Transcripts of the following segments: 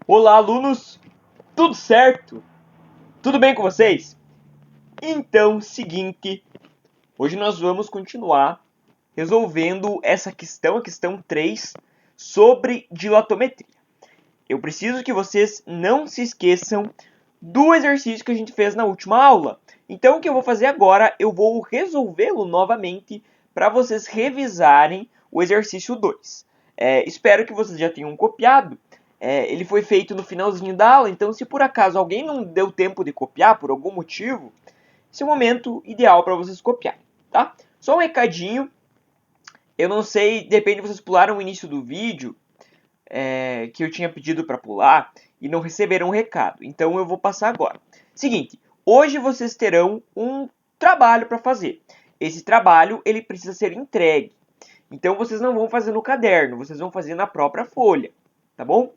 Olá, alunos! Tudo certo? Tudo bem com vocês? Então, seguinte, hoje nós vamos continuar resolvendo essa questão, a questão 3, sobre dilatometria. Eu preciso que vocês não se esqueçam do exercício que a gente fez na última aula. Então, o que eu vou fazer agora, eu vou resolvê-lo novamente para vocês revisarem o exercício 2. Espero que vocês já tenham copiado. Ele foi feito no finalzinho da aula, então se por acaso alguém não deu tempo de copiar por algum motivo, esse é o momento ideal para vocês copiarem, tá? Só um recadinho, eu não sei, depende de vocês pularam o início do vídeo, que eu tinha pedido para pular e não receberam um recado. Então eu vou passar agora. Seguinte, hoje vocês terão um trabalho para fazer. Esse trabalho ele precisa ser entregue. Então vocês não vão fazer no caderno, vocês vão fazer na própria folha, tá bom?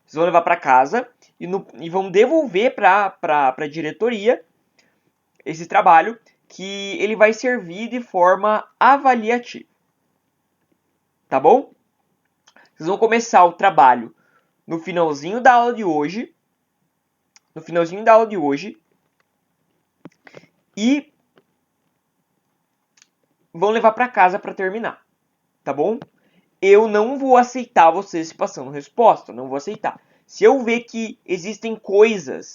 Vocês vão levar para casa e vão devolver para a diretoria esse trabalho, que ele vai servir de forma avaliativa, tá bom? Vocês vão começar o trabalho no finalzinho da aula de hoje, e vão levar para casa para terminar, tá bom? Eu não vou aceitar vocês passando resposta, não vou aceitar. Se eu ver que existem coisas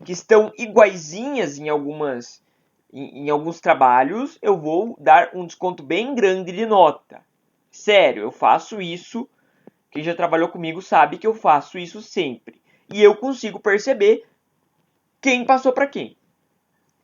que estão iguaizinhas em alguns trabalhos, eu vou dar um desconto bem grande de nota. Sério, eu faço isso. Quem já trabalhou comigo sabe que eu faço isso sempre. E eu consigo perceber quem passou para quem.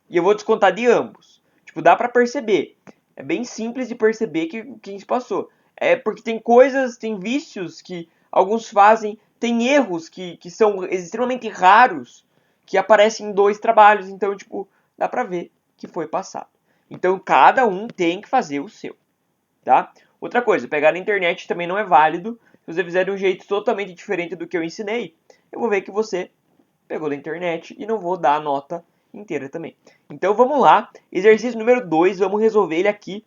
E eu vou descontar de ambos. Tipo, dá para perceber. É bem simples de perceber quem se passou. É porque tem coisas, tem vícios que alguns fazem, tem erros que são extremamente raros, que aparecem em 2 trabalhos. Então, tipo, dá pra ver que foi passado. Então, cada um tem que fazer o seu, tá? Outra coisa, pegar na internet também não é válido. Se você fizer de um jeito totalmente diferente do que eu ensinei, eu vou ver que você pegou da internet e não vou dar a nota inteira também. Então vamos lá, exercício número 2, vamos resolver ele aqui.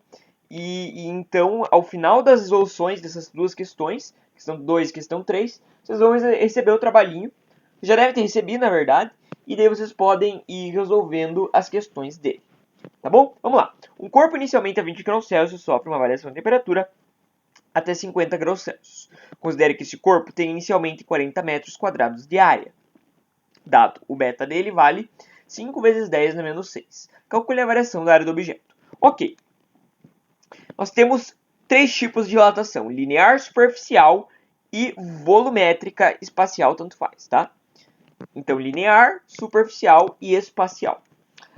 E então, ao final das resoluções dessas duas questões, questão 2 e questão 3, vocês vão receber o trabalhinho. Já devem ter recebido, na verdade, e daí vocês podem ir resolvendo as questões dele. Tá bom? Vamos lá. Um corpo inicialmente a 20 graus Celsius sofre uma variação de temperatura até 50 graus Celsius. Considere que esse corpo tem inicialmente 40 metros quadrados de área. Dado o beta dele vale 5 vezes 10 na menos 6. Calcule a variação da área do objeto. Ok. Nós temos 3 tipos de dilatação: linear, superficial e volumétrica espacial, tanto faz, tá? Então, linear, superficial e espacial.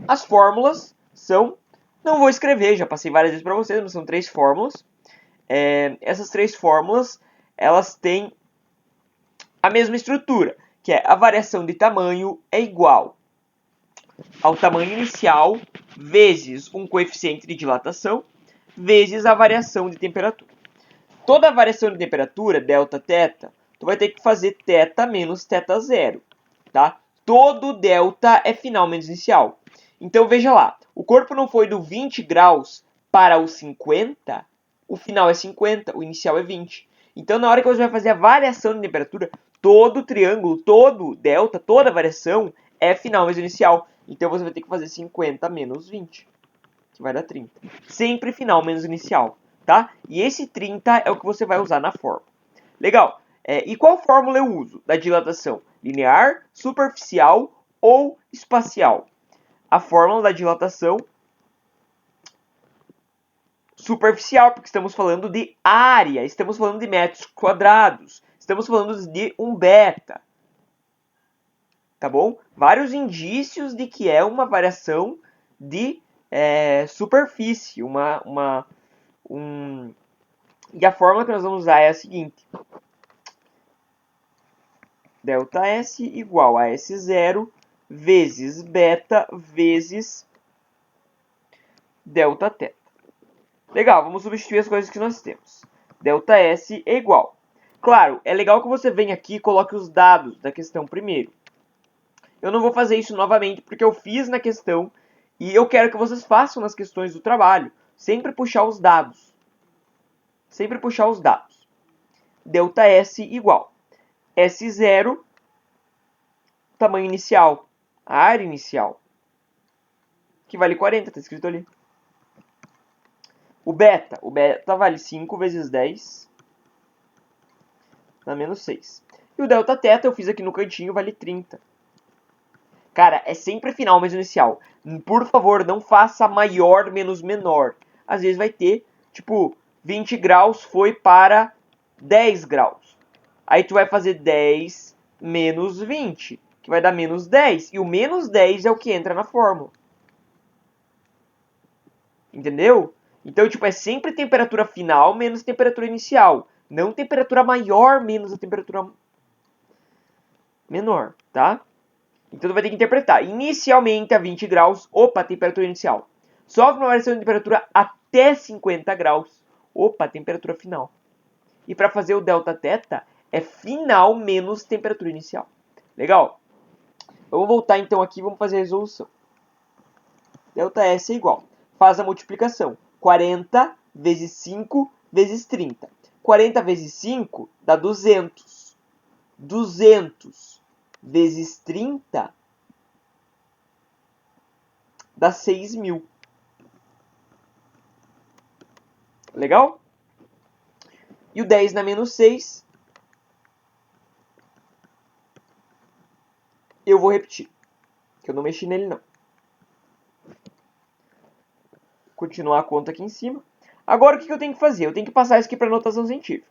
As fórmulas são... Não vou escrever, já passei várias vezes para vocês, mas são 3 fórmulas. Essas 3 fórmulas, elas têm a mesma estrutura, que é a variação de tamanho é igual ao tamanho inicial vezes um coeficiente de dilatação vezes a variação de temperatura. Toda a variação de temperatura, delta θ, tu vai ter que fazer θ menos θ0, tá? Todo delta é final menos inicial. Então veja lá, o corpo não foi do 20 graus para o 50, o final é 50, o inicial é 20. Então na hora que você vai fazer a variação de temperatura, todo triângulo, todo delta, toda variação é final menos inicial. Então você vai ter que fazer 50 menos 20, que vai dar 30. Sempre final menos inicial, tá? E esse 30 é o que você vai usar na fórmula. Legal. E qual fórmula eu uso da dilatação? Linear, superficial ou espacial? A fórmula da dilatação superficial, porque estamos falando de área, estamos falando de metros quadrados, estamos falando de um beta. Tá bom? Vários indícios de que é uma variação de superfície. E a fórmula que nós vamos usar é a seguinte. ΔS igual a S0 vezes beta vezes Δθ. Legal, vamos substituir as coisas que nós temos. ΔS é igual. Claro, é legal que você venha aqui e coloque os dados da questão primeiro. Eu não vou fazer isso novamente porque eu fiz na questão e eu quero que vocês façam nas questões do trabalho. Sempre puxar os dados. Sempre puxar os dados. ΔS igual. S0, tamanho inicial, a área inicial, que vale 40, está escrito ali. O beta vale 5 vezes 10 na menos 6. E o delta θ eu fiz aqui no cantinho, vale 30. Cara, é sempre final menos inicial. Por favor, não faça maior menos menor. Às vezes vai ter, tipo, 20 graus foi para 10 graus. Aí tu vai fazer 10 menos 20, que vai dar menos 10. E o menos 10 é o que entra na fórmula. Entendeu? Então, tipo, é sempre temperatura final menos temperatura inicial. Não temperatura maior menos a temperatura menor, tá? Então, tu vai ter que interpretar. Inicialmente a 20 graus, opa, temperatura inicial. Sofre uma variação de temperatura até 50 graus, opa, temperatura final. E para fazer o delta θ, é final menos temperatura inicial. Legal? Vamos voltar então aqui e vamos fazer a resolução. Delta S é igual. Faz a multiplicação. 40 vezes 5 vezes 30. 40 vezes 5 dá 200. 200 vezes 30 dá 6.000. Legal? E o 10 na menos 6, eu vou repetir. Que eu não mexi nele não. Continuar a conta aqui em cima. Agora o que eu tenho que fazer? Eu tenho que passar isso aqui para notação científica.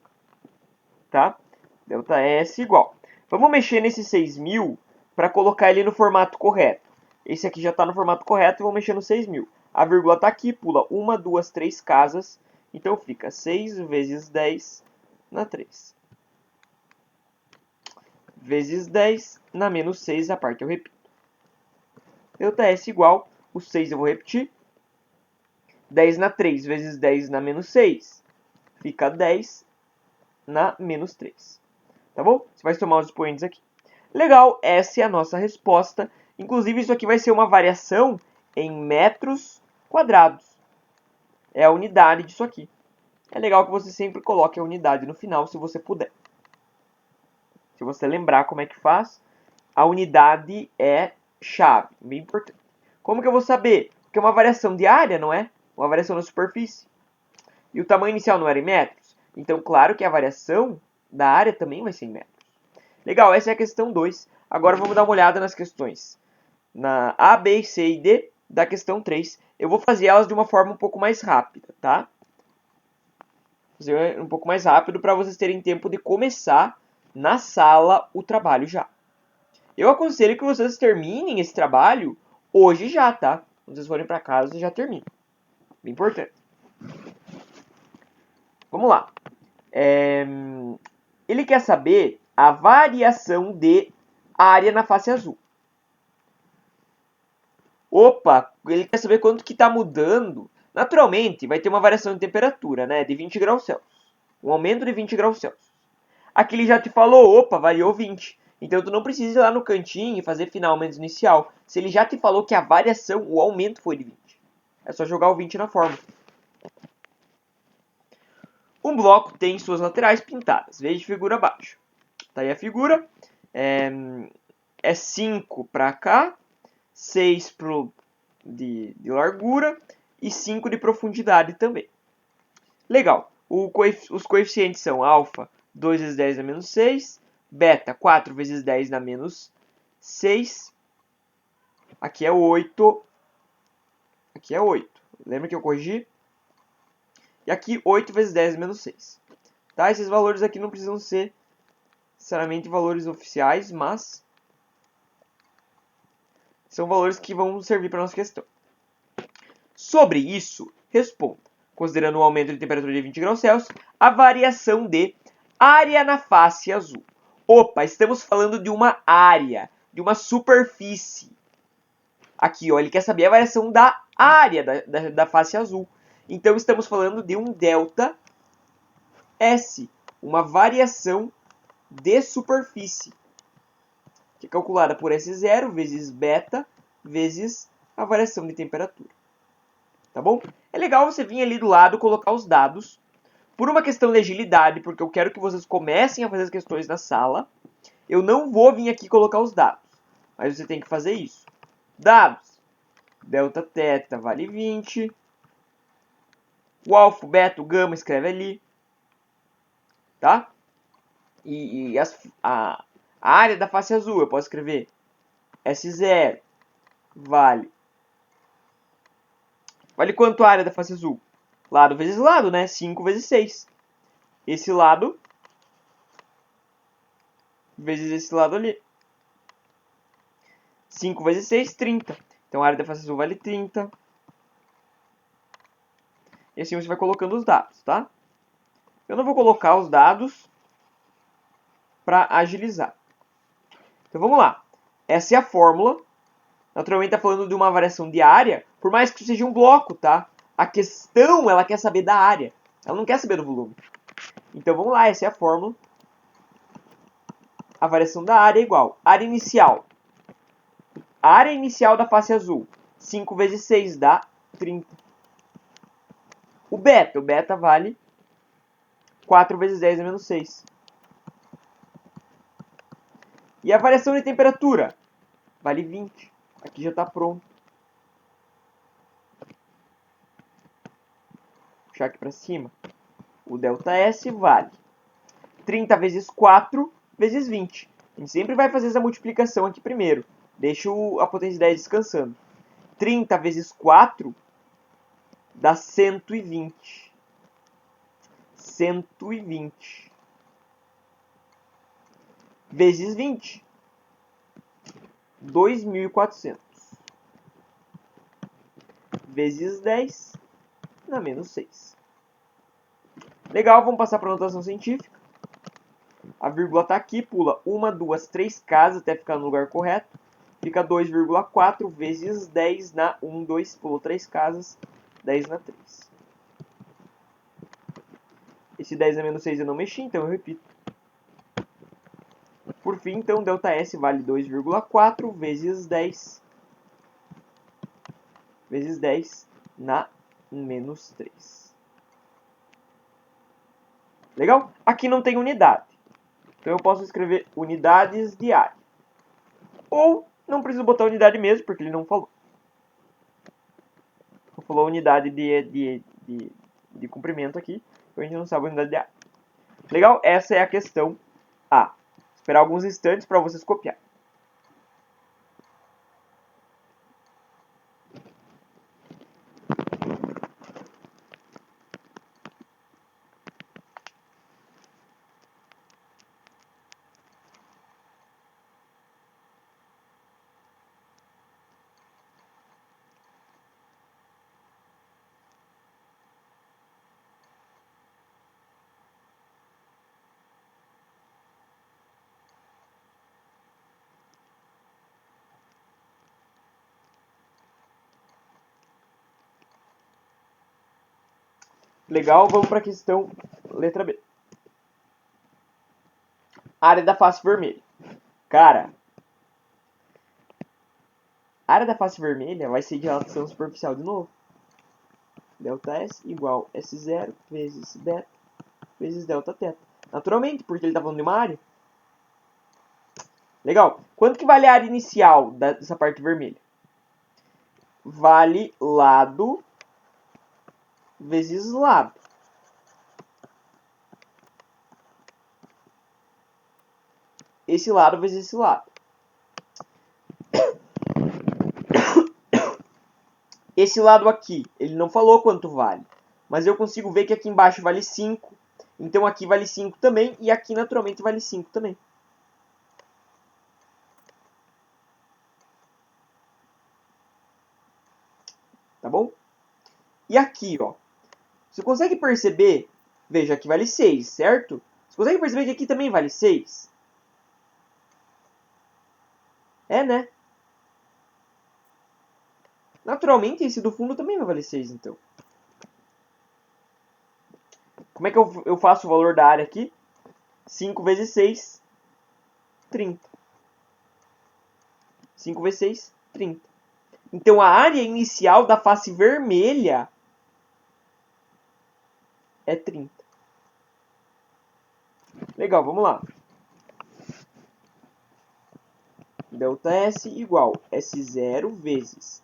Tá? Delta S igual. Vamos mexer nesse 6.000 para colocar ele no formato correto. Esse aqui já está no formato correto e vou mexer no 6.000. A vírgula está aqui, pula 1, 2, 3 casas. Então fica 6 vezes 10 na 3. Vezes 10 na menos 6, a parte eu repito. Delta S igual, o 6 eu vou repetir. 10 na 3 vezes 10 na menos 6. Fica 10 na menos 3. Tá bom? Você vai somar os expoentes aqui. Legal, essa é a nossa resposta. Inclusive, isso aqui vai ser uma variação em metros quadrados. É a unidade disso aqui. É legal que você sempre coloque a unidade no final, se você puder. Se você lembrar como é que faz, a unidade é chave, bem importante. Como que eu vou saber? Porque é uma variação de área, não é? Uma variação na superfície. E o tamanho inicial não era em metros. Então, claro que a variação da área também vai ser em metros. Legal, essa é a questão 2. Agora vamos dar uma olhada nas questões. Na A, B, C e D da questão 3. Eu vou fazer elas de uma forma um pouco mais rápida, tá? Fazer um pouco mais rápido para vocês terem tempo de começar na sala o trabalho já. Eu aconselho que vocês terminem esse trabalho hoje já, tá? Quando vocês forem para casa, já terminam. Bem importante. Vamos lá. Ele quer saber a variação de área na face azul. Opa, ele quer saber quanto que está mudando. Naturalmente, vai ter uma variação de temperatura, né? De 20 graus Celsius. Um aumento de 20 graus Celsius. Aqui ele já te falou, opa, variou 20. Então, tu não precisa ir lá no cantinho e fazer final menos inicial. Se ele já te falou que a variação, o aumento foi de 20. É só jogar o 20 na fórmula. Um bloco tem suas laterais pintadas. Veja a figura abaixo. Tá aí a figura. É 5 para cá, 6 de largura e 5 de profundidade também. Legal. Os coeficientes são alfa 2 vezes 10 na menos 6, beta 4 vezes 10 na menos 6. Aqui é 8. Aqui é 8. Lembra que eu corrigi? E aqui 8 vezes 10 menos 6. Tá? Esses valores aqui não precisam ser necessariamente valores oficiais, mas são valores que vão servir para a nossa questão. Sobre isso, responda, considerando o aumento de temperatura de 20 graus Celsius, a variação de área na face azul. Opa, estamos falando de uma área, de uma superfície. Aqui, ó, ele quer saber a variação da área da face azul. Então, estamos falando de um delta S, uma variação de superfície, que é calculada por S0 vezes beta vezes a variação de temperatura. Tá bom? É legal você vir ali do lado colocar os dados por uma questão de agilidade, porque eu quero que vocês comecem a fazer as questões na sala. Eu não vou vir aqui colocar os dados, mas você tem que fazer isso. Dados. Delta teta vale 20. O alfa, o beta, o gama escreve ali. Tá? E a área da face azul, eu posso escrever S0 vale. Vale quanto a área da face azul? Lado vezes lado, né? 5 vezes 6. Esse lado vezes esse lado ali. 5 vezes 6, 30. Então a área da face azul vale 30. E assim você vai colocando os dados, tá? Eu não vou colocar os dados para agilizar. Então vamos lá. Essa é a fórmula. Naturalmente está falando de uma variação de área, por mais que seja um bloco, tá? A questão, ela quer saber da área. Ela não quer saber do volume. Então vamos lá, essa é a fórmula. A variação da área é igual. Área inicial. A área inicial da face azul. 5 vezes 6 dá 30. O beta vale 4 vezes 10 é menos 6. E a variação de temperatura vale 20. Aqui já está pronto. Vou puxar aqui para cima. O ΔS vale 30 vezes 4 vezes 20. A gente sempre vai fazer essa multiplicação aqui primeiro. Deixa a potência 10 descansando. 30 vezes 4 dá 120. 120. Vezes 20. 2.400. Vezes 10 dá menos 6. Legal, vamos passar para a notação científica. A vírgula está aqui, pula 1, 2, 3 casas até ficar no lugar correto. Fica 2,4 vezes 10 na 1, 2, pulou 3 casas, 10 na 3. Esse 10 a menos 6 eu não mexi, então eu repito. Por fim, então, ΔS vale 2,4 vezes 10 na menos 3. Legal? Aqui não tem unidade. Então eu posso escrever unidades de área. Ou não preciso botar unidade mesmo, porque ele não falou. Ele falou unidade de comprimento aqui, então a gente não sabe a unidade de área. Legal? Essa é a questão A. Esperar alguns instantes para vocês copiarem. Legal, vamos para a questão letra B. Área da face vermelha. Cara, a área da face vermelha vai ser de relação superficial de novo. ΔS igual S0 vezes beta vezes delta teta. Naturalmente, porque ele está falando de uma área. Legal. Quanto que vale a área inicial dessa parte vermelha? Vale lado vezes lado. Esse lado vezes esse lado. Esse lado aqui, ele não falou quanto vale. Mas eu consigo ver que aqui embaixo vale 5. Então aqui vale 5 também. E aqui naturalmente vale 5 também. Tá bom? E aqui, ó. Você consegue perceber? Veja, aqui vale 6, certo? Você consegue perceber que aqui também vale 6? É, né? Naturalmente, esse do fundo também vai valer 6, então. Como é que eu faço o valor da área aqui? 5 vezes 6, 30. 5 vezes 6, 30. Então, a área inicial da face vermelha é 30. Legal, vamos lá. ΔS igual S0 vezes...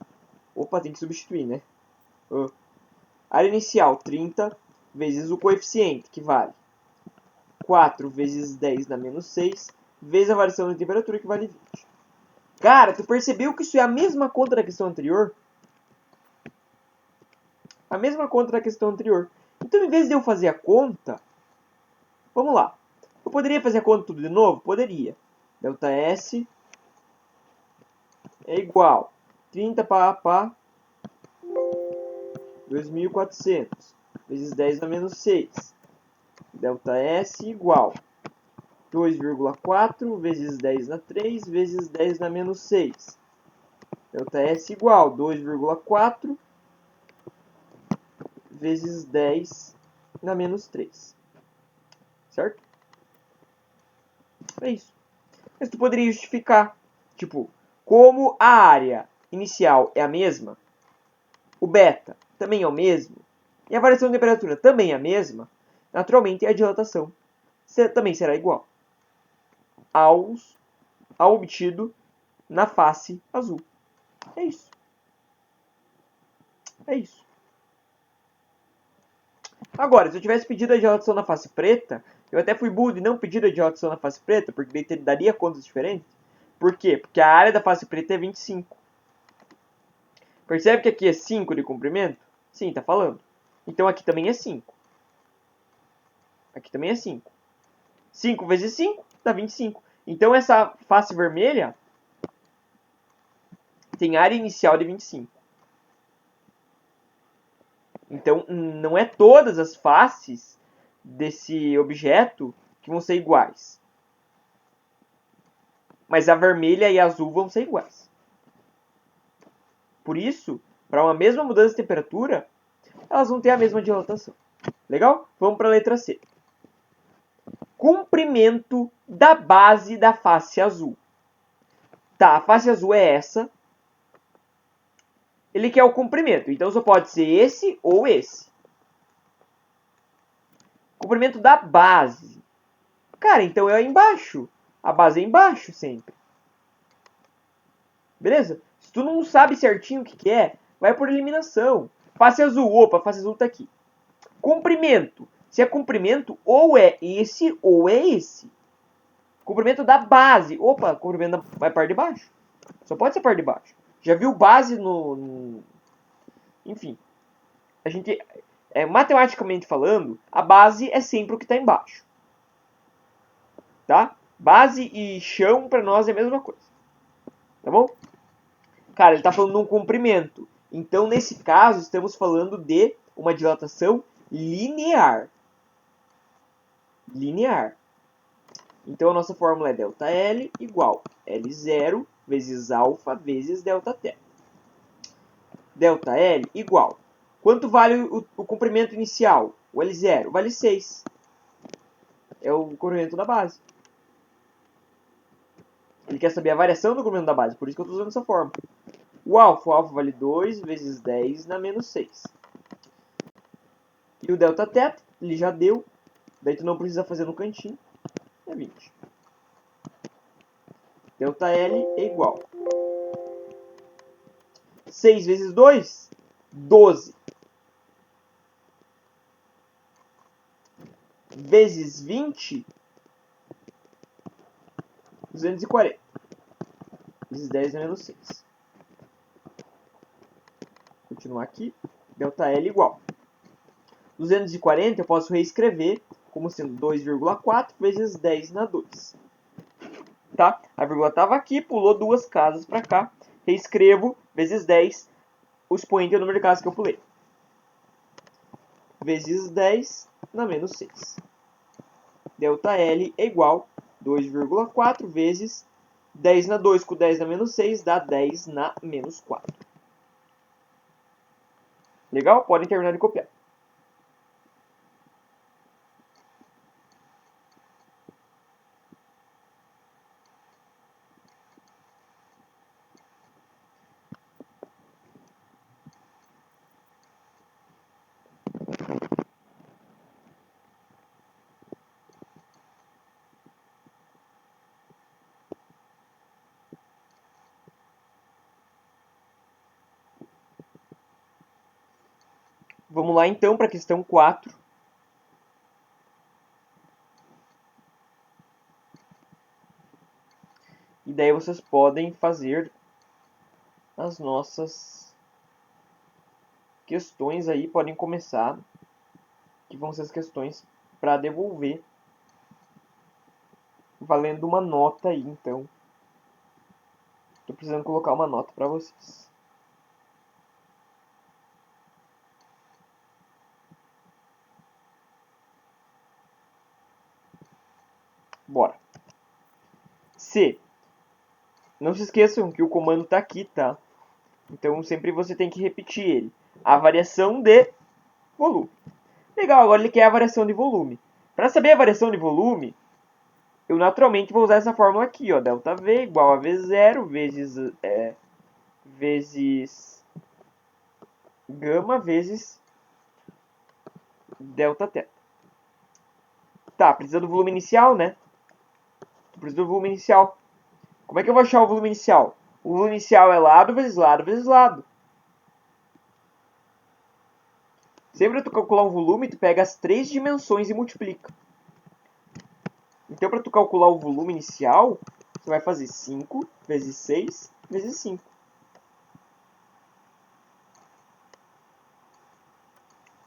Opa, tem que substituir, né? Área inicial, 30, vezes o coeficiente, que vale 4 vezes 10 na menos 6, vezes a variação da temperatura, que vale 20. Cara, tu percebeu que isso é a mesma conta da questão anterior? A mesma conta da questão anterior. Então, em vez de eu fazer a conta, vamos lá. Eu poderia fazer a conta tudo de novo? Poderia. ΔS é igual 30 pá, 2.400 vezes 10 na menos 6. ΔS igual 2,4 vezes 10 na 3 vezes 10 na menos 6. ΔS igual 2,4 vezes 10 na menos 3. Certo? É isso. Mas tu poderia justificar. Tipo, como a área inicial é a mesma, o beta também é o mesmo, e a variação de temperatura também é a mesma, naturalmente a dilatação também será igual ao obtido na face azul. É isso. É isso. Agora, se eu tivesse pedido a dilatação na face preta, eu até fui burro de não pedir a dilatação na face preta, porque daí daria contas diferentes. Por quê? Porque a área da face preta é 25. Percebe que aqui é 5 de comprimento? Sim, tá falando. Então aqui também é 5. Aqui também é 5. 5 vezes 5 dá 25. Então essa face vermelha tem área inicial de 25. Então não é todas as faces desse objeto que vão ser iguais. Mas a vermelha e a azul vão ser iguais. Por isso, para uma mesma mudança de temperatura, elas vão ter a mesma dilatação. Legal? Vamos para a letra C. Comprimento da base da face azul. Tá, a face azul é essa. Ele quer o comprimento, então só pode ser esse ou esse. Comprimento da base. Cara, então é embaixo. A base é embaixo sempre. Beleza? Se tu não sabe certinho o que é, vai por eliminação. Face azul, opa, face azul tá aqui. Comprimento. Se é comprimento, ou é esse ou é esse. Comprimento da base. Opa, comprimento da parte de baixo. Só pode ser parte de baixo. Já viu base no... Enfim. A gente... matematicamente falando, a base é sempre o que está embaixo. Tá? Base e chão para nós é a mesma coisa. Tá bom? Cara, ele está falando de um comprimento. Então, nesse caso, estamos falando de uma dilatação linear. Linear. Então, a nossa fórmula é ΔL igual L0 vezes alfa vezes ΔT. ΔL igual. Quanto vale o comprimento inicial? O L0 vale 6. É o comprimento da base. Ele quer saber a variação do comprimento da base, por isso que eu estou usando essa fórmula. O alfa vale 2 vezes 10 na menos 6. E o ΔT, ele já deu. Daí tu não precisa fazer no cantinho. É 20. ΔL é igual. 6 vezes 2, 12. Vezes 20, 240. Vezes 10 é menos 6. Continuar aqui. ΔL igual. 240 eu posso reescrever como sendo 2,4 vezes 10 na 2. Tá? A vírgula estava aqui, pulou duas casas para cá. Reescrevo vezes 10. O expoente é o número de casas que eu pulei. Vezes 10 na menos 6. ΔL é igual a 2,4 vezes 10 na 2 com 10 na menos 6 dá 10 na menos 4. Legal? Podem terminar de copiar. Vamos lá então para a questão 4. E daí vocês podem fazer as nossas questões aí, podem começar, que vão ser as questões para devolver, valendo uma nota aí, então. Estou precisando colocar uma nota para vocês. Bora. C. Não se esqueçam que o comando está aqui, tá? Então sempre você tem que repetir ele. A variação de volume. Legal, agora ele quer a variação de volume. Para saber a variação de volume, eu naturalmente vou usar essa fórmula aqui, ó. Delta V igual a V0 vezes gama vezes delta θ. Tá, precisa do volume inicial, né? Precisa do volume inicial. Como é que eu vou achar o volume inicial? O volume inicial é lado vezes lado vezes lado. Sempre que tu calcular um volume, tu pega as 3 dimensões e multiplica. Então, para tu calcular o volume inicial, você vai fazer 5 vezes 6 vezes 5.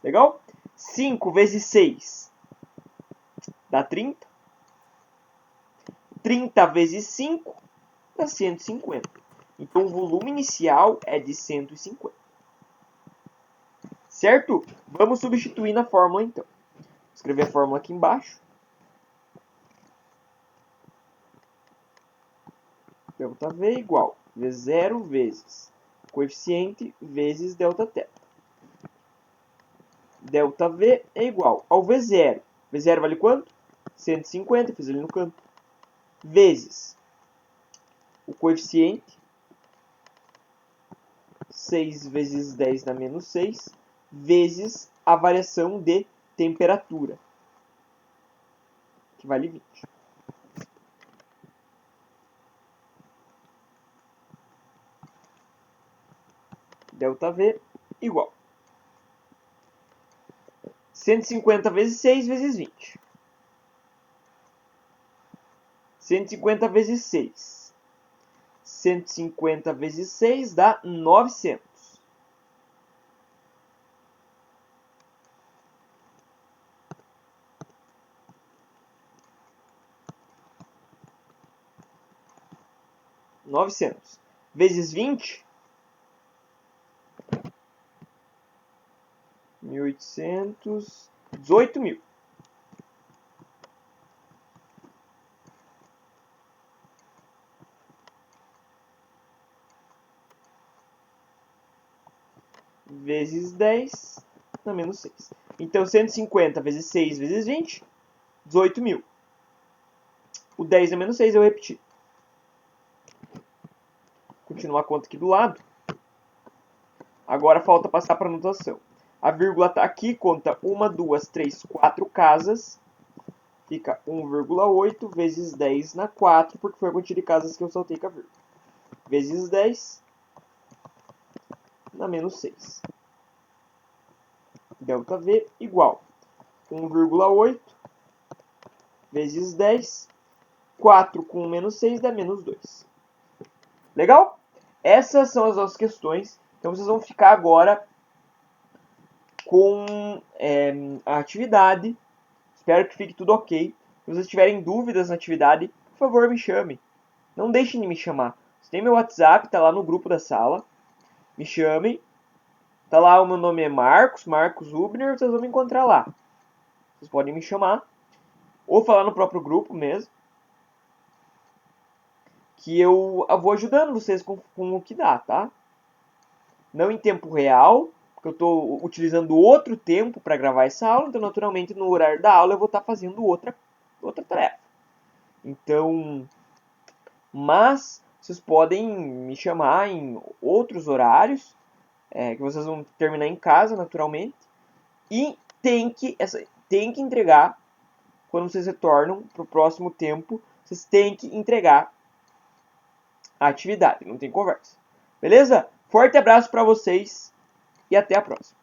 Legal? 5 vezes 6 dá 30. 30 vezes 5 dá 150. Então, o volume inicial é de 150. Certo? Vamos substituir na fórmula, então. Vou escrever a fórmula aqui embaixo. Delta V igual V0 vezes coeficiente vezes delta θ. Delta V é igual ao V0. V0 vale quanto? 150, fiz ali no canto. Vezes o coeficiente, 6 vezes 10 dá menos 6, vezes a variação de temperatura, que vale 20. Delta V igual 150 vezes 6 vezes 20. 150 vezes 6. 150 vezes 6 dá 900. Vezes 20, 1.800, 18.000. Vezes 10 dá menos 6. Então, 150 vezes 6 vezes 20, 18.000. O 10 é menos 6, eu repeti. Continuar a conta aqui do lado. Agora falta passar para a anotação. A vírgula está aqui, conta 1, 2, 3, 4 casas. Fica 1,8 vezes 10 na 4, porque foi a quantidade de casas que eu saltei com a vírgula. Vezes 10 dá menos 6. Delta V igual 1,8 vezes 10. 4 com menos 6 dá menos 2. Legal? Essas são as nossas questões. Então vocês vão ficar agora com a atividade. Espero que fique tudo ok. Se vocês tiverem dúvidas na atividade, por favor, me chame. Não deixem de me chamar. Você tem meu WhatsApp, está lá no grupo da sala. Me chamem. Tá lá, o meu nome é Marcos Hubner, vocês vão me encontrar lá. Vocês podem me chamar. Ou falar no próprio grupo mesmo. Que eu vou ajudando vocês com o que dá, tá? Não em tempo real, porque eu estou utilizando outro tempo para gravar essa aula, então naturalmente no horário da aula eu vou estar fazendo outra tarefa. Então, mas vocês podem me chamar em outros horários, que vocês vão terminar em casa naturalmente, e tem que entregar, quando vocês retornam para o próximo tempo, vocês têm que entregar a atividade, não tem conversa. Beleza? Forte abraço para vocês e até a próxima.